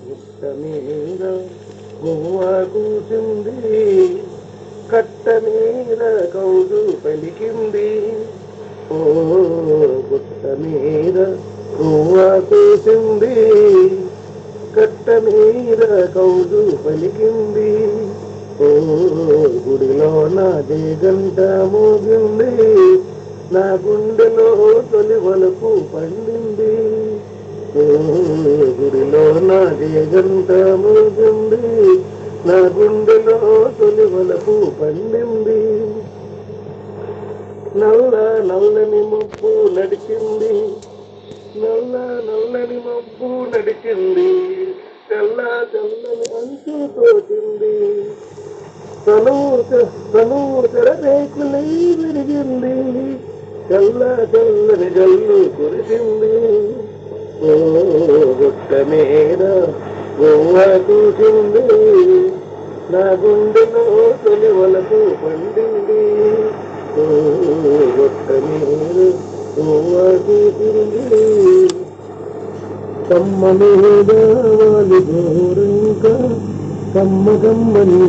గుట్ట మీద గువ్వ కూసింది, కట్ట మీద కౌదు పలికింది. ఓ గుట్ట మీద గువ్వ కూసింది, కట్ట మీద కౌదు పలికింది. ఓ గుడిలో నా జయగంట మోగింది, నా గుండెలో తొలి వలపు పండింది. ఓ గుడిలో నా జయగంట మోగింది, నా గుండెలో తొలి వలపు పండింది. నల్ల నల్లని మబ్బు నడిచింది, నల్ల నల్లని మబ్బు నడిచింది, తెల్ల తెల్లని అంచు తోచింది. తను తెర రేకులై విరిగింది, తెల్ల తెల్లని జల్లు కురిసింది. ఓ గుట్ట మీద గువ్వ కూసింది, నా గుండెలో తొలి వలపు పండింది. ఓ గుట్ట మీద గువ్వ కూసింది, కమ్మ మీద వాలి గోరంక కమ్మ కమ్మని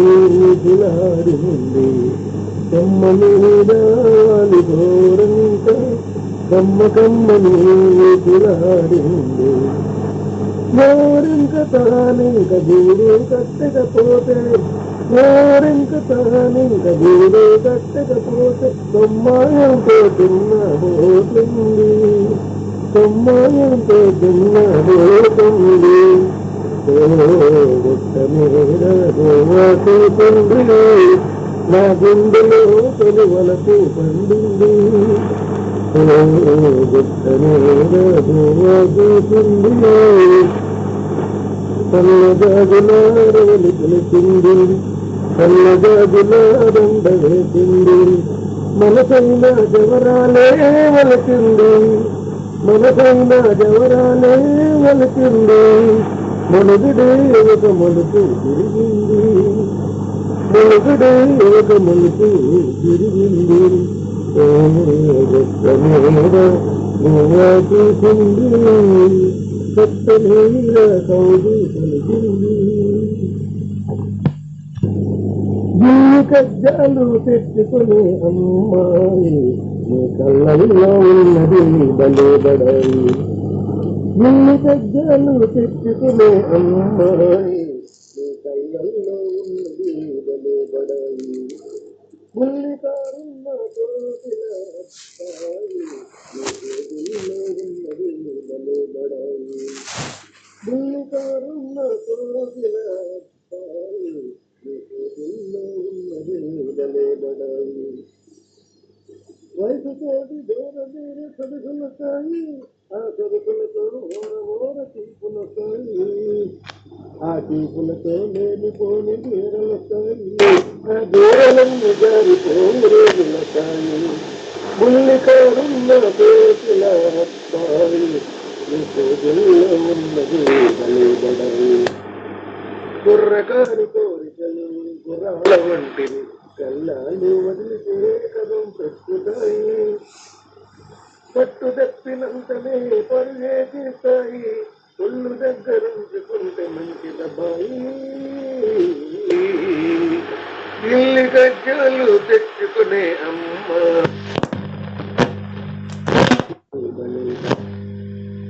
గులాడి ఉంది. కమ్మ మీద వాలి గోరంక కమ్మ కమ్మని గులాడి ఉంది. గోరింక తానింక గూడు కట్టకపోతే, గోరింక తానింక గూడు కట్టకపోతే కొమ్మాయంతో తిన్న పోతుంది, కొమ్మాయంతో తిన్న పోతుంది. ఓ గుట్ట మీద గువ్వ కూసింది, నా గుండెలో తొలి వలపు పండింది. ఓ గుట్ట మీద గువ్వ కూసింది, చల్లగాజుల రవలి పిలిచింది, చల్లగాజుల దండ వేసింది. మనసైన జవరాలే వలసింది, మనసైన జవరాలే వలసింది. మనగుడే ఒక మలుపు తిరిగింది, మనగుడే ఒక మలుపు తిరిగింది. ఓ గుట్ట మీద గువ్వ కూసింది, కట్ట మీద కౌదు పలికింది. గిల్లి కజ్జాలు తెచ్చుకునే అమ్మాయి, నీ కళ్ళల్లో ఉన్నది భలే బడాయి. గిల్లి కజ్జాలు తెచ్చుకునే అమ్మాయి, నీ కళ్ళల్లో ఉన్నది భలే బడాయి. ముల్లికారున్న కోకిల అబ్బాయి, నీ చేతుల్లో ఉన్నది భలే బడాయి. ముల్లికారున్న కోకిల అబ్బాయి, నీ చేతుల్లో ఉన్నది భలే బడాయి. వయసుతోటి దూర దూర సరుకులొస్తాయి, ఆ సరుకులతో ఓర ఓర తీపులొస్తాయి, ఆ తీపులతో లేనిపోని బీరలొస్తాయి, ఆ బీరలన్నీ జారిపోని రోజులొస్తాయి. ముల్లికారున్న కోకిల అబ్బాయి, నీ చేతుల్లో ఉన్నది భలే బడాయి. కుర్రకారు కోరికలు గుర్రాల వంటివి, కళ్ళాలు వదిలితే కదం పెట్టుతాయి, పట్టు తప్పినంతనే పరుగేస్తాయి, ఒళ్ళు దగ్గరుంచుకుంటే మంచి దబాయి. ఇల్లి గజ్జలు తెచ్చుకునే అమ్మ,